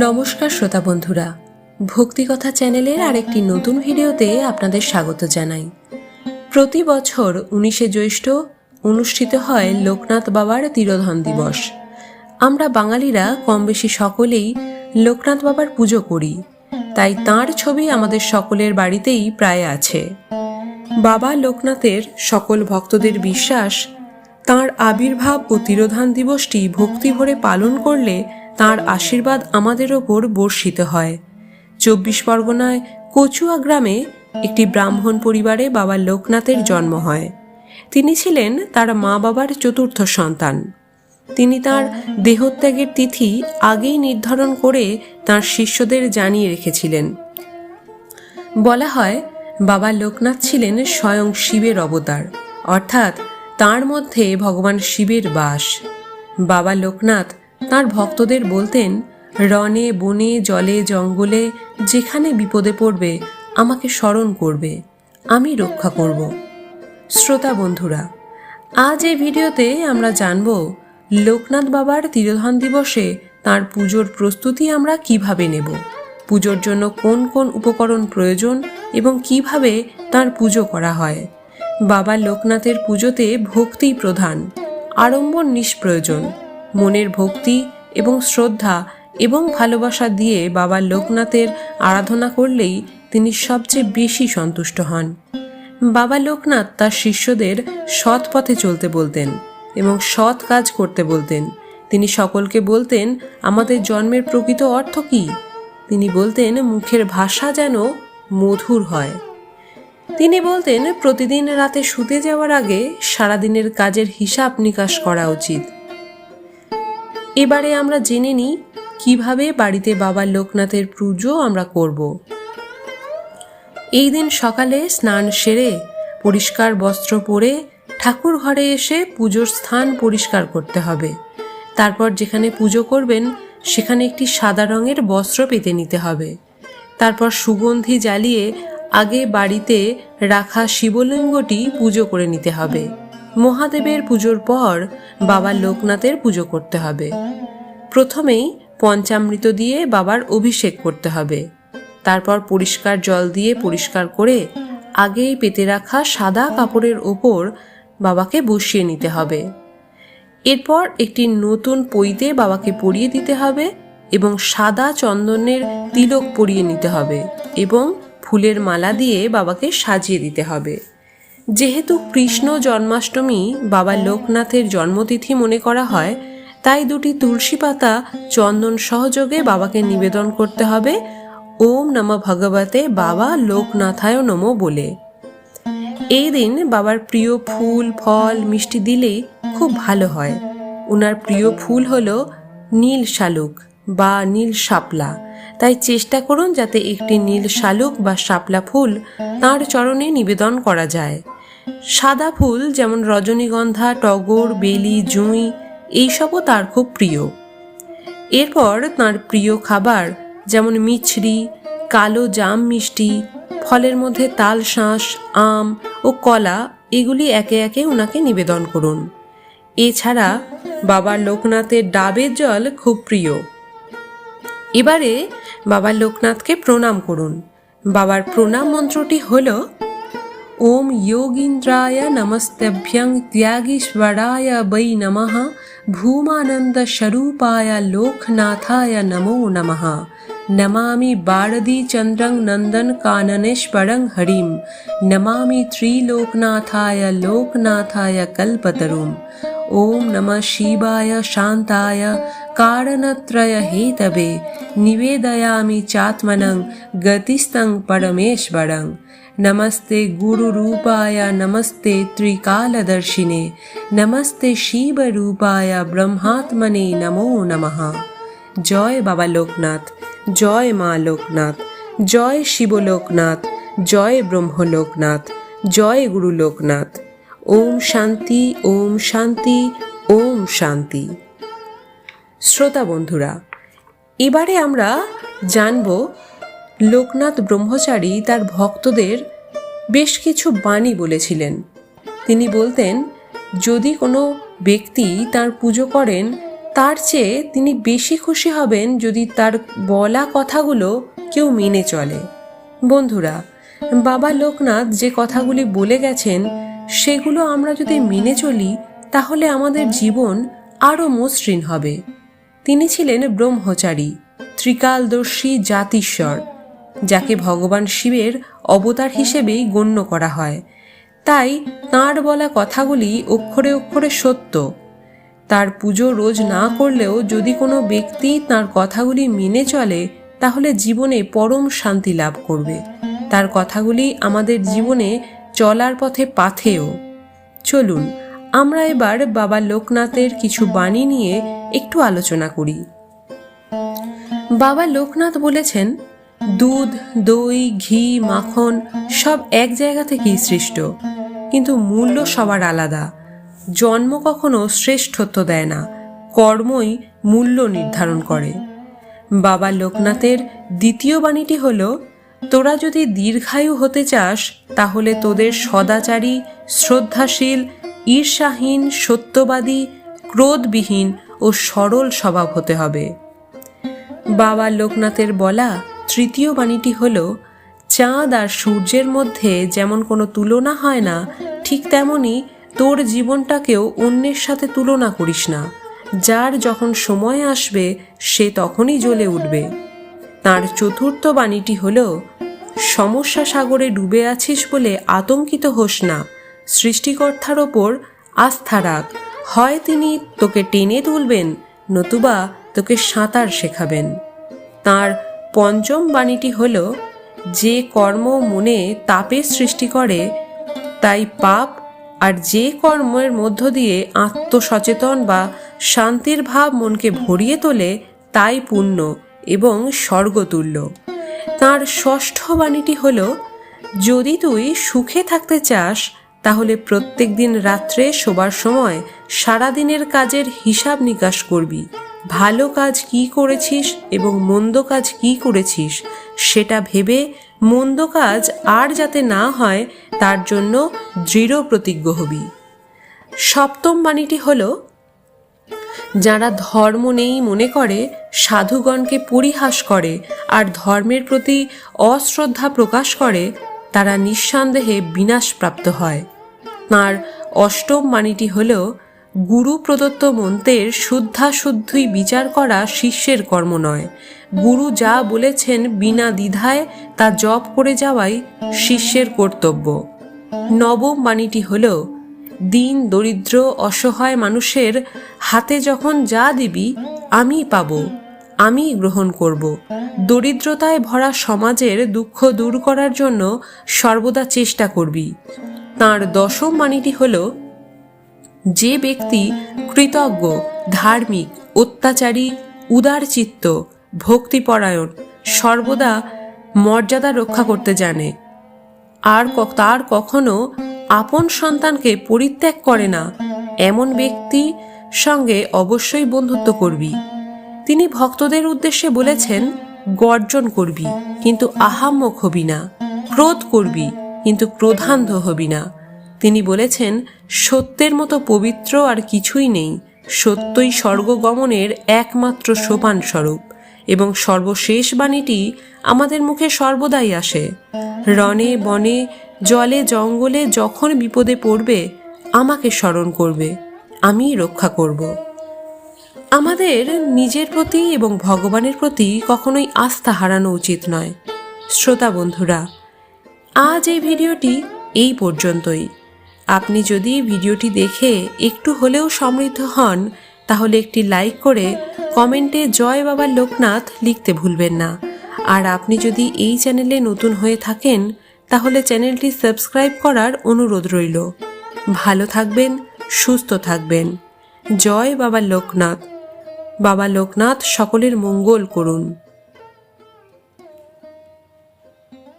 নমস্কার শ্রোতা বন্ধুরা, ভক্তিকথা চ্যানেলের আরেকটি নতুন ভিডিওতে আপনাদের স্বাগত জানাই। প্রতি বছর 19শে জ্যৈষ্ঠ অনুষ্ঠিত হয় লোকনাথ বাবার তিরোধান দিবস। আমরা বাঙালিরা কম বেশি সকলেই লোকনাথ বাবার পুজো করি, তাই তাঁর ছবি আমাদের সকলের বাড়িতেই প্রায় আছে। বাবা লোকনাথের সকল ভক্তদের বিশ্বাস, তাঁর আবির্ভাব ও তিরোধান দিবসটি ভক্তি ভরে পালন করলে তাঁর আশীর্বাদ আমাদের ওপর বর্ষিত হয়। 24 পরগনায় কচুয়া গ্রামে একটি ব্রাহ্মণ পরিবারে বাবা লোকনাথের জন্ম হয়। তিনি ছিলেন তার মা বাবার চতুর্থ সন্তান। তিনি তাঁর দেহত্যাগের তিথি আগেই নির্ধারণ করে তাঁর শিষ্যদের জানিয়ে রেখেছিলেন। বলা হয়, বাবা লোকনাথ ছিলেন স্বয়ং শিবের অবতার, অর্থাৎ তাঁর মধ্যে ভগবান শিবের বাস। বাবা লোকনাথ তাঁর ভক্তদের বলতেন, রণে বনে জলে জঙ্গলে যেখানে বিপদে পড়বে আমাকে স্মরণ করবে, আমি রক্ষা করব। শ্রোতা বন্ধুরা, আজ এই ভিডিওতে আমরা জানব লোকনাথ বাবার তিরোধান দিবসে তাঁর পুজোর প্রস্তুতি আমরা কিভাবে নেব, পুজোর জন্য কোন কোন উপকরণ প্রয়োজন এবং কিভাবে তাঁর পুজো করা হয়। বাবা লোকনাথের পুজোতে ভক্তি প্রধান, আড়ম্বর নিষ্প্রয়োজন। মনের ভক্তি এবং শ্রদ্ধা এবং ভালোবাসা দিয়ে বাবা লোকনাথের আরাধনা করলেই তিনি সবচেয়ে বেশি সন্তুষ্ট হন। বাবা লোকনাথ তার শিষ্যদের সৎ পথে চলতে বলতেন এবং সৎ কাজ করতে বলতেন। তিনি সকলকে বলতেন, আমাদের জন্মের প্রকৃত অর্থ কী? তিনি বলতেন, মুখের ভাষা যেন মধুর হয়। তিনি বলতেন, প্রতিদিন রাতে শুতে যাওয়ার আগে সারাদিনের কাজের হিসাব নিকাশ করা উচিত। এবারে আমরা জেনে নিই কিভাবে বাড়িতে বাবা লোকনাথের পুজো আমরা করব। এই দিন সকালে স্নান সেরে পরিষ্কার বস্ত্র পরে ঠাকুর ঘরে এসে পুজোর স্থান পরিষ্কার করতে হবে। তারপর যেখানে পুজো করবেন সেখানে একটি সাদা রঙের বস্ত্র পেতে নিতে হবে। তারপর সুগন্ধি জ্বালিয়ে আগে বাড়িতে রাখা শিবলিঙ্গটি পুজো করে নিতে হবে। মহাদেবের পুজোর পর বাবা লোকনাথের পুজো করতে হবে। প্রথমেই পঞ্চামৃত দিয়ে বাবার অভিষেক করতে হবে। তারপর পরিষ্কার জল দিয়ে পরিষ্কার করে আগেই পেতে রাখা সাদা কাপড়ের ওপর বাবাকে বসিয়ে নিতে হবে। এরপর একটি নতুন পৈতে বাবাকে পরিয়ে দিতে হবে এবং সাদা চন্দনের তিলক পরিয়ে নিতে হবে এবং ফুলের মালা দিয়ে বাবাকে সাজিয়ে দিতে হবে। যেহেতু কৃষ্ণ জন্মাষ্টমী বাবা লোকনাথের জন্মতিথি মনে করা হয়, তাই দুটি তুলসী পাতা চন্দন সহযোগে বাবাকে নিবেদন করতে হবে ওম নমঃ ভগবতে বাবা লোকনাথায় নমঃ বলে। এই দিন বাবার প্রিয় ফুল ফল মিষ্টি দিলেই খুব ভালো হয়। ওনার প্রিয় ফুল হলো নীল শালুক বা নীল শাপলা, তাই চেষ্টা করুন যাতে একটি নীল শালুক বা শাপলা ফুল তাঁর চরণে নিবেদন করা যায়। সাদা ফুল যেমন রজনীগন্ধা, টগর, বেলি, জুঁই এইসবও তার খুব প্রিয়। এরপর তাঁর প্রিয় খাবার যেমন মিছরি, কালো জাম মিষ্টি, ফলের মধ্যে তাল শাঁস, আম ও কলা এগুলি একে একে ওনাকে নিবেদন করুন। এছাড়া বাবা লোকনাথের ডাবের জল খুব প্রিয়। এবারে বাবা লোকনাথকে প্রণাম করুন। বাবার প্রণাম মন্ত্রটি হলো, ওম যোগীন্দ্রায় নমস্তেভ্যং ত্যাগীশ্বরায় বৈ নমঃ ভূমানন্দ স্বরূপায় লোকনাথায় নমো নমঃ নমামি বারদি চন্দ্রং নন্দন কাননেশ্বরং হরিম নমামি ত্রিলোকনাথায় লোকনাথায় কল্পতরুম ওম নমঃ শিবায় শান্তায় কারণত্রয় হেতবে নিবেদয়ামি চাত্মনং গতিস্তং পরমেশ্বরং नमस्ते गुरु रूपाय नमस्ते त्रिकालदर्शिने नमस्ते शिव रूपाय ब्रह्मात्मने नमो नमः। जय बाबा लोकनाथ, जय माँ लोकनाथ, जय शिव लोकनाथ, जय ब्रह्म लोकनाथ, जय गुरु लोकनाथ। ओम शांति, ओम शांति, ओम शांति। শ্রোতা বন্ধুরা, এবারে আমরা জানব লোকনাথ ব্রহ্মচারী তার ভক্তদের বেশ কিছু বাণী বলেছিলেন। তিনি বলতেন, যদি কোনো ব্যক্তি তার পুজো করেন তার চেয়ে তিনি বেশি খুশি হবেন যদি তার বলা কথাগুলো কেউ মেনে চলে। বন্ধুরা, বাবা লোকনাথ যে কথাগুলি বলে গেছেন সেগুলো আমরা যদি মেনে চলি তাহলে আমাদের জীবন আরও মসৃণ হবে। তিনি ছিলেন ব্রহ্মচারী, ত্রিকালদর্শী জাতীশ্বর, যাকে ভগবান শিবের অবতার হিসেবেই গণ্য করা হয়। তাই তাঁর বলা কথাগুলি অক্ষরে অক্ষরে সত্য। তার পুজো রোজ না করলেও যদি কোনো ব্যক্তি তাঁর কথাগুলি মেনে চলে তাহলে জীবনে পরম শান্তি লাভ করবে। তার কথাগুলি আমাদের জীবনে চলার পথে পাথেয়। চলুন আমরা এবার বাবা লোকনাথের কিছু বাণী নিয়ে একটু আলোচনা করি। বাবা লোকনাথ বলেছেন, দুধ, দই, ঘি, মাখন সব এক জায়গা থেকেই সৃষ্ট, কিন্তু মূল্য সবার আলাদা। জন্ম কখনো শ্রেষ্ঠত্ব দেয় না, কর্মই মূল্য নির্ধারণ করে। বাবা লোকনাথের দ্বিতীয় বাণীটি হল, তোরা যদি দীর্ঘায়ু হতে চাস তাহলে তোদের সদাচারী, শ্রদ্ধাশীল, ঈর্ষাহীন, সত্যবাদী, ক্রোধবিহীন ও সরল স্বভাব হতে হবে। বাবা লোকনাথের বলা তৃতীয় বাণীটি হল, চাঁদ আর সূর্যের মধ্যে যেমন কোনো তুলনা হয় না, ঠিক তেমনি তোর জীবনটাকেও অন্যের সাথে তুলনা করিস না। যার যখন সময় আসবে সে তখনই জ্বলে উঠবে। তার চতুর্থ বাণীটি হল, সমস্যা সাগরে ডুবে আছিস বলে আতঙ্কিত হোস না, সৃষ্টিকর্তার ওপর আস্থা রাখ। হয় তিনি তোকে টেনে তুলবেন, নতুবা তোকে সাঁতার শেখাবেন। তার পঞ্চম বাণীটি হল, যে কর্ম মনে তাপের সৃষ্টি করে তাই পাপ, আর যে কর্মের মধ্য দিয়ে আত্মসচেতন বা শান্তির ভাব মনকে ভরিয়ে তোলে তাই পুণ্য এবং স্বর্গতুল্য। তাঁর ষষ্ঠ বাণীটি হল, যদি তুই সুখে থাকতে চাস তাহলে প্রত্যেক দিন রাত্রে শোবার সময় সারাদিনের কাজের হিসাব নিকাশ করবি। ভালো কাজ কি করেছিস এবং মন্দ কাজ কি করেছিস সেটা ভেবে মন্দ কাজ আর যাতে না হয় তার জন্য দৃঢ় প্রতিজ্ঞ হবি। সপ্তম বাণীটি হল, যারা ধর্ম নেই মনে করে, সাধুগণকে পরিহাস করে আর ধর্মের প্রতি অশ্রদ্ধা প্রকাশ করে, তারা নিঃসন্দেহে বিনাশপ্রাপ্ত হয়। তাঁর অষ্টম বাণীটি হল, গুরু প্রদত্ত মন্ত্রের শুদ্ধাশুদ্ধই বিচার করা শিষ্যের কর্ম নয়। গুরু যা বলেছেন বিনা দ্বিধায় তা জপ করে যাওয়াই শিষ্যের কর্তব্য। নবম বাণীটি হল, দিন দরিদ্র অসহায় মানুষের হাতে যখন যা দিবি আমি পাব, আমি গ্রহণ করব। দরিদ্রতায় ভরা সমাজের দুঃখ দূর করার জন্য সর্বদা চেষ্টা করবি। তাঁর দশম বাণীটি হল, যে ব্যক্তি কৃতজ্ঞ, ধার্মিক, অত্যাচারী, উদারচিত্ত, ভক্তিপরায়ণ, সর্বদা মর্যাদা রক্ষা করতে জানে আর তার কখনো আপন সন্তানকে পরিত্যাগ করে না, এমন ব্যক্তি সঙ্গে অবশ্যই বন্ধুত্ব করবি। তিনি ভক্তদের উদ্দেশ্যে বলেছেন, গর্জন করবি কিন্তু আহাম্মক হবি না, ক্রোধ করবি কিন্তু ক্রোধান্ধ হবি না। তিনি বলেছেন, সত্যের মতো পবিত্র আর কিছুই নেই, সত্যই স্বর্গগমনের একমাত্র সোপান স্বরূপ। এবং সর্বশেষ বাণীটি আমাদের মুখে সর্বদাই আসে, রণে বনে জলে জঙ্গলে যখন বিপদে পড়বে আমাকে স্মরণ করবে, আমি রক্ষা করব। আমাদের নিজের প্রতি এবং ভগবানের প্রতি কখনোই আস্থা হারানো উচিত নয়। শ্রোতা বন্ধুরা, আজ এই ভিডিওটি এই পর্যন্তই। আপনি যদি ভিডিওটি দেখে একটু হলেও সমৃদ্ধ হন তাহলে একটি লাইক করে কমেন্টে জয় বাবা লোকনাথ লিখতে ভুলবেন না। আর আপনি যদি এই চ্যানেলে নতুন হয়ে থাকেন তাহলে চ্যানেলটি সাবস্ক্রাইব করার অনুরোধ রইল। ভালো থাকবেন, সুস্থ থাকবেন। জয় বাবা লোকনাথ। বাবা লোকনাথ সকলের মঙ্গল করুন।